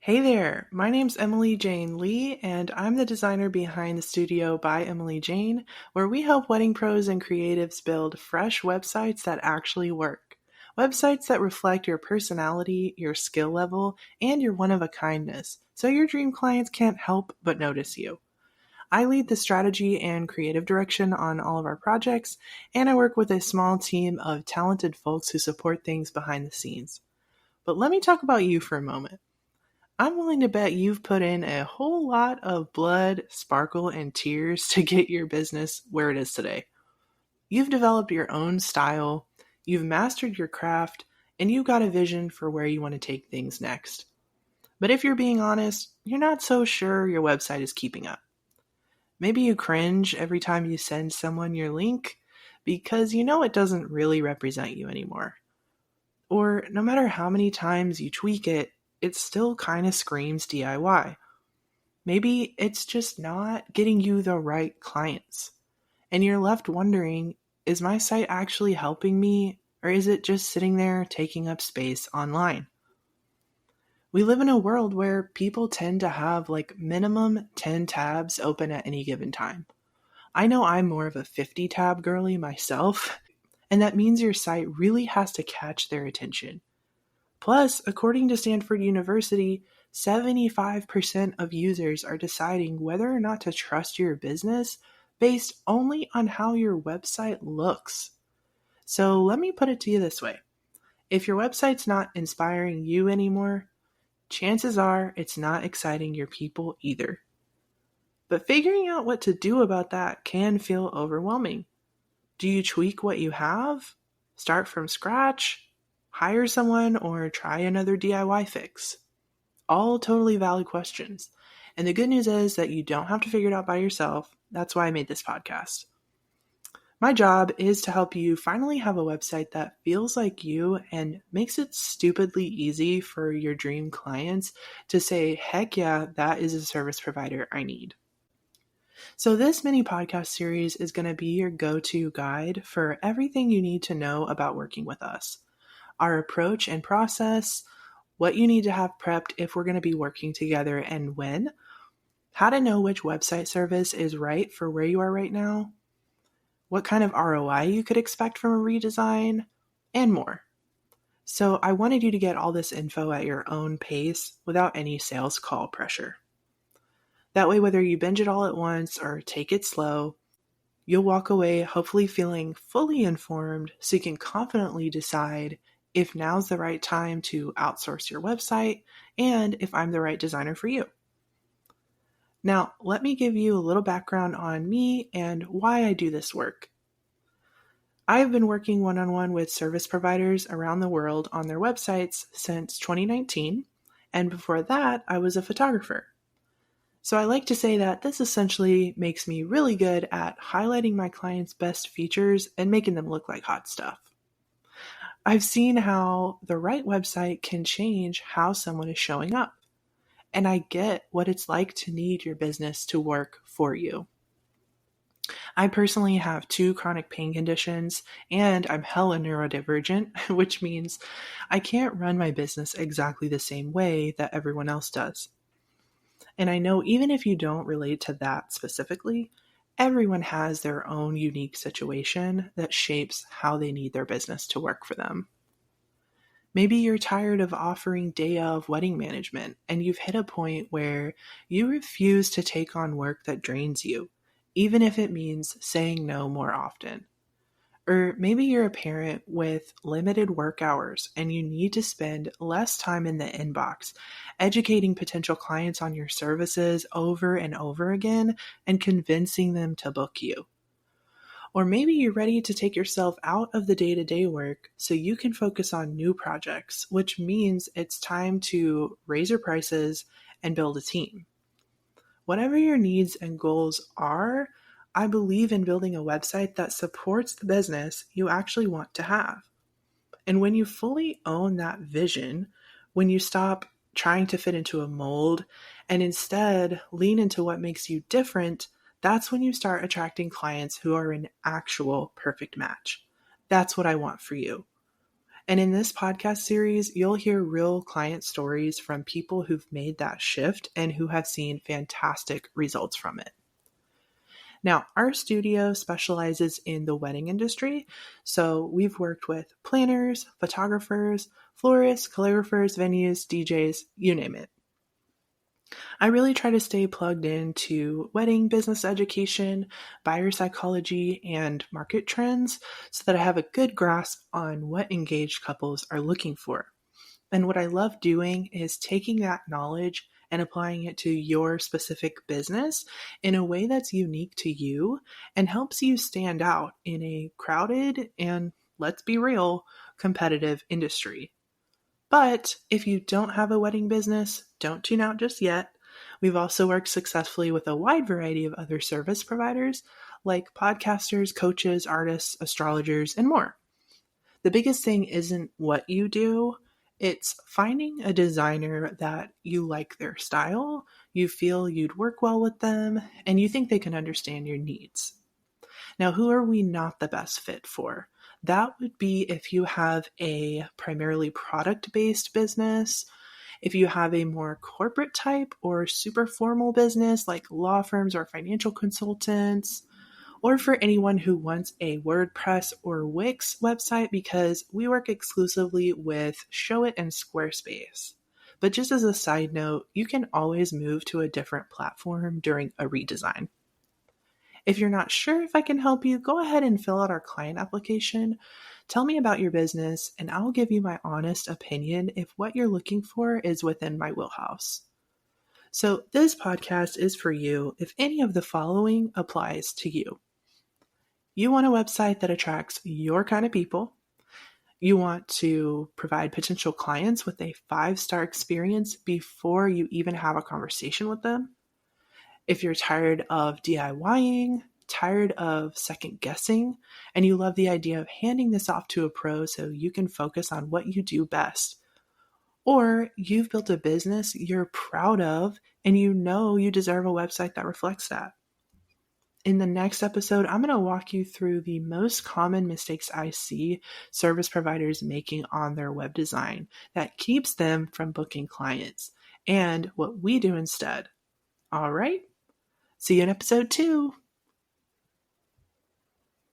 Hey there, my name's Emily Jane Lee, and I'm the designer behind the studio by Emily Jane, where we help wedding pros and creatives build fresh websites that actually work. Websites that reflect your personality, your skill level, and your one of a kindness, so your dream clients can't help but notice you. I lead the strategy and creative direction on all of our projects, and I work with a small team of talented folks who support things behind the scenes. But let me talk about you for a moment. I'm willing to bet you've put in a whole lot of blood, sparkle, and tears to get your business where it is today. You've developed your own style, you've mastered your craft, and you've got a vision for where you want to take things next. But if you're being honest, you're not so sure your website is keeping up. Maybe you cringe every time you send someone your link because you know it doesn't really represent you anymore. Or no matter how many times you tweak it, it still kind of screams DIY. Maybe it's just not getting you the right clients. And you're left wondering, is my site actually helping me, or is it just sitting there taking up space online? We live in a world where people tend to have like minimum 10 tabs open at any given time. I know I'm more of a 50 tab girly myself, and that means your site really has to catch their attention. Plus, according to Stanford University, 75% of users are deciding whether or not to trust your business based only on how your website looks. So let me put it to you this way. If your website's not inspiring you anymore, chances are it's not exciting your people either. But figuring out what to do about that can feel overwhelming. Do you tweak what you have? Start from scratch? Hire someone or try another DIY fix? All totally valid questions. And the good news is that you don't have to figure it out by yourself. That's why I made this podcast. My job is to help you finally have a website that feels like you and makes it stupidly easy for your dream clients to say, heck yeah, that is a service provider I need. So this mini podcast series is going to be your go-to guide for everything you need to know about working with us. Our approach and process, what you need to have prepped if we're going to be working together and when, how to know which website service is right for where you are right now, what kind of ROI you could expect from a redesign, and more. So I wanted you to get all this info at your own pace without any sales call pressure. That way, whether you binge it all at once or take it slow, you'll walk away hopefully feeling fully informed so you can confidently decide if now's the right time to outsource your website and if I'm the right designer for you. Now, let me give you a little background on me and why I do this work. I've been working one-on-one with service providers around the world on their websites since 2019, and before that, I was a photographer. So I like to say that this essentially makes me really good at highlighting my clients' best features and making them look like hot stuff. I've seen how the right website can change how someone is showing up, and I get what it's like to need your business to work for you. I personally have 2 chronic pain conditions, and I'm hella neurodivergent, which means I can't run my business exactly the same way that everyone else does. And I know even if you don't relate to that specifically, everyone has their own unique situation that shapes how they need their business to work for them. Maybe you're tired of offering day of wedding management and you've hit a point where you refuse to take on work that drains you, even if it means saying no more often. Or maybe you're a parent with limited work hours and you need to spend less time in the inbox, educating potential clients on your services over and over again and convincing them to book you. Or maybe you're ready to take yourself out of the day-to-day work so you can focus on new projects, which means it's time to raise your prices and build a team. Whatever your needs and goals are, I believe in building a website that supports the business you actually want to have. And when you fully own that vision, when you stop trying to fit into a mold and instead lean into what makes you different, that's when you start attracting clients who are an actual perfect match. That's what I want for you. And in this podcast series, you'll hear real client stories from people who've made that shift and who have seen fantastic results from it. Now, our studio specializes in the wedding industry, so we've worked with planners, photographers, florists, calligraphers, venues, DJs, you name it. I really try to stay plugged into wedding business education, buyer psychology, and market trends so that I have a good grasp on what engaged couples are looking for. And what I love doing is taking that knowledge and applying it to your specific business in a way that's unique to you and helps you stand out in a crowded and, let's be real, competitive industry. But if you don't have a wedding business, don't tune out just yet. We've also worked successfully with a wide variety of other service providers like podcasters, coaches, artists, astrologers, and more. The biggest thing isn't what you do, it's finding a designer that you like their style, you feel you'd work well with them, and you think they can understand your needs. Now, who are we not the best fit for? That would be if you have a primarily product-based business, if you have a more corporate type or super formal business like law firms or financial consultants, or for anyone who wants a WordPress or Wix website because we work exclusively with Showit and Squarespace. But just as a side note, you can always move to a different platform during a redesign. If you're not sure if I can help you, go ahead and fill out our client application. Tell me about your business, and I'll give you my honest opinion if what you're looking for is within my wheelhouse. So this podcast is for you if any of the following applies to you. You want a website that attracts your kind of people. You want to provide potential clients with a 5-star experience before you even have a conversation with them. If you're tired of DIYing, tired of second guessing, and you love the idea of handing this off to a pro so you can focus on what you do best. Or you've built a business you're proud of and you know you deserve a website that reflects that. In the next episode, I'm going to walk you through the most common mistakes I see service providers making on their web design that keeps them from booking clients and what we do instead. All right, see you in episode 2.